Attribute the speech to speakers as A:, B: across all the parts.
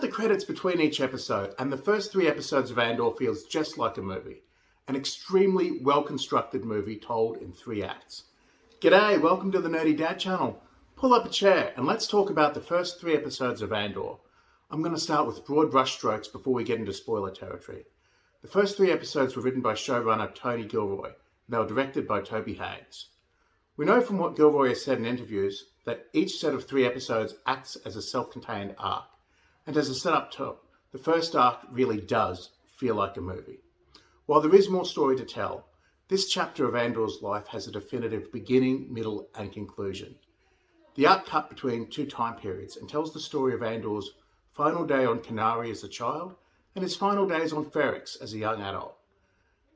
A: cut the credits between each episode, and the first 3 episodes of Andor feels just like a movie. An extremely well-constructed movie told in 3 acts. G'day, welcome to the Nerdy Dad channel. Pull up a chair and let's talk about the first 3 episodes of Andor. I'm going to start with broad brushstrokes before we get into spoiler territory. The first 3 episodes were written by showrunner Tony Gilroy, and they were directed by Toby Haynes. We know from what Gilroy has said in interviews that each set of 3 episodes acts as a self-contained arc. And as a setup top, the first arc really does feel like a movie. While there is more story to tell, this chapter of Andor's life has a definitive beginning, middle, and conclusion. The arc cut between 2 time periods and tells the story of Andor's final day on Kenari as a child and his final days on Ferrix as a young adult.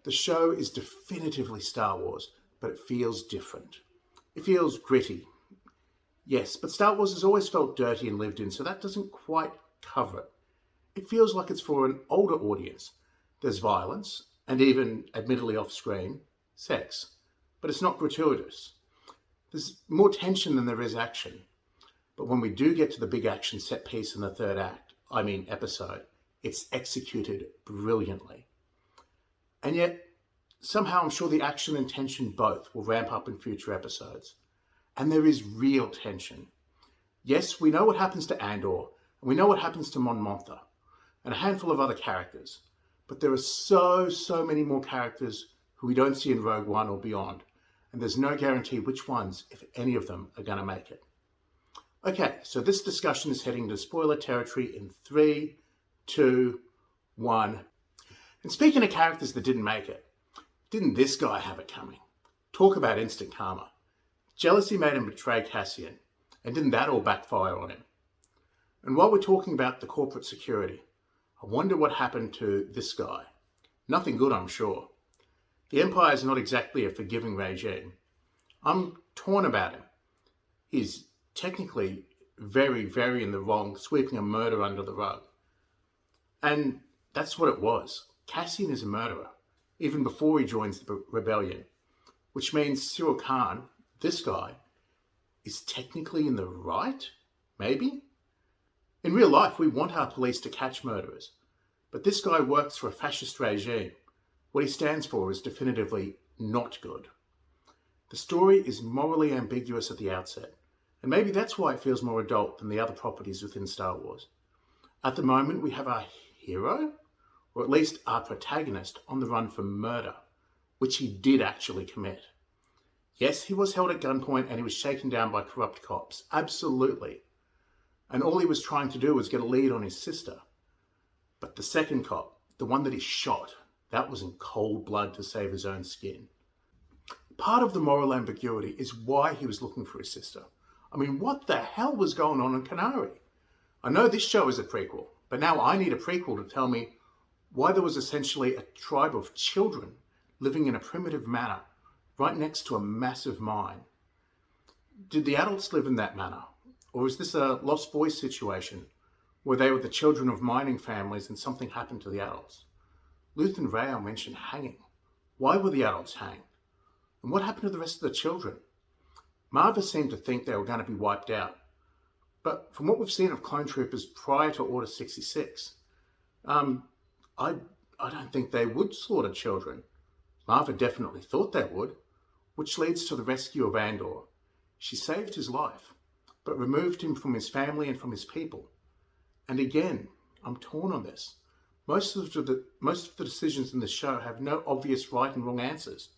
A: The show is definitively Star Wars, but it feels different. It feels gritty. Yes, but Star Wars has always felt dirty and lived in, so that doesn't quite cover it. It feels like it's for an older audience. There's violence, and even, admittedly off-screen, sex. But it's not gratuitous. There's more tension than there is action. But when we do get to the big action set piece in the 3rd episode, it's executed brilliantly. And yet, somehow I'm sure the action and tension both will ramp up in future episodes. And there is real tension. Yes, we know what happens to Andor, and we know what happens to Mon Mothma, and a handful of other characters. But there are so many more characters who we don't see in Rogue One or beyond, and there's no guarantee which ones, if any of them, are going to make it. Okay, so this discussion is heading to spoiler territory in 3, 2, 1. And speaking of characters that didn't make it, didn't this guy have it coming? Talk about instant karma. Jealousy made him betray Cassian, and didn't that all backfire on him? And while we're talking about the corporate security, I wonder what happened to this guy. Nothing good, I'm sure. The Empire is not exactly a forgiving regime. I'm torn about him. He's technically very in the wrong, sweeping a murder under the rug. And that's what it was. Cassian is a murderer, even before he joins the rebellion, which means Cyril Khan, this guy, is technically in the right? Maybe? In real life, we want our police to catch murderers, but this guy works for a fascist regime. What he stands for is definitively not good. The story is morally ambiguous at the outset, and maybe that's why it feels more adult than the other properties within Star Wars. At the moment, we have our hero, or at least our protagonist, on the run for murder, which he did actually commit. Yes, he was held at gunpoint and he was shaken down by corrupt cops, absolutely. And all he was trying to do was get a lead on his sister. But the second cop, the one that he shot, that was in cold blood to save his own skin. Part of the moral ambiguity is why he was looking for his sister. I mean, what the hell was going on in Kenari? I know this show is a prequel, but now I need a prequel to tell me why there was essentially a tribe of children living in a primitive manner right next to a massive mine. Did the adults live in that manner? Or is this a Lost Boys situation where they were the children of mining families and something happened to the adults? Luth and Rael mentioned hanging. Why were the adults hanged? And what happened to the rest of the children? Marva seemed to think they were going to be wiped out. But from what we've seen of clone troopers prior to Order 66, I don't think they would slaughter children. Marva definitely thought they would, which leads to the rescue of Andor. She saved his life, but removed him from his family and from his people. And again, I'm torn on this. Most of the decisions in the show have no obvious right and wrong answers.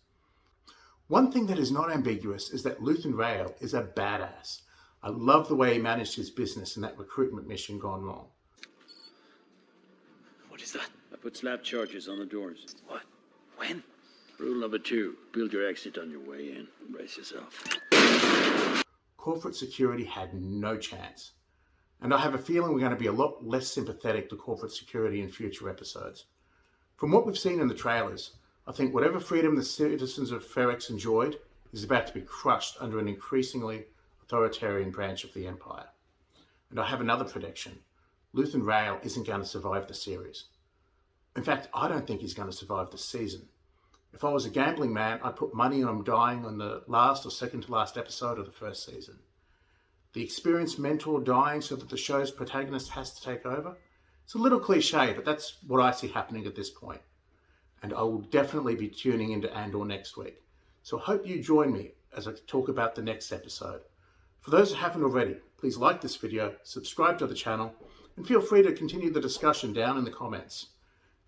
A: One thing that is not ambiguous is that Luth and Rael is a badass. I love the way he managed his business in that recruitment mission gone wrong.
B: What is that? I put slap charges on the doors.
C: What? When?
B: Rule number 2, build your exit on your way in. Brace yourself.
A: Corporate security had no chance. And I have a feeling we're going to be a lot less sympathetic to corporate security in future episodes. From what we've seen in the trailers, I think whatever freedom the citizens of Ferrix enjoyed is about to be crushed under an increasingly authoritarian branch of the Empire. And I have another prediction. Luth and Rael isn't going to survive the series. In fact, I don't think he's going to survive the season. If I was a gambling man, I'd put money on him dying on the last or second to last episode of the first season. The experienced mentor dying so that the show's protagonist has to take over, It's a little cliche, but that's what I see happening at this point. And I will definitely be tuning into Andor next week. So I hope you join me as I talk about the next episode. For those who haven't already, please like this video, subscribe to the channel, and feel free to continue the discussion down in the comments.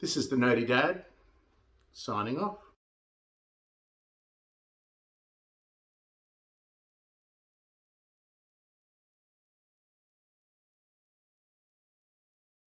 A: This is the Nerdy Dad, signing off.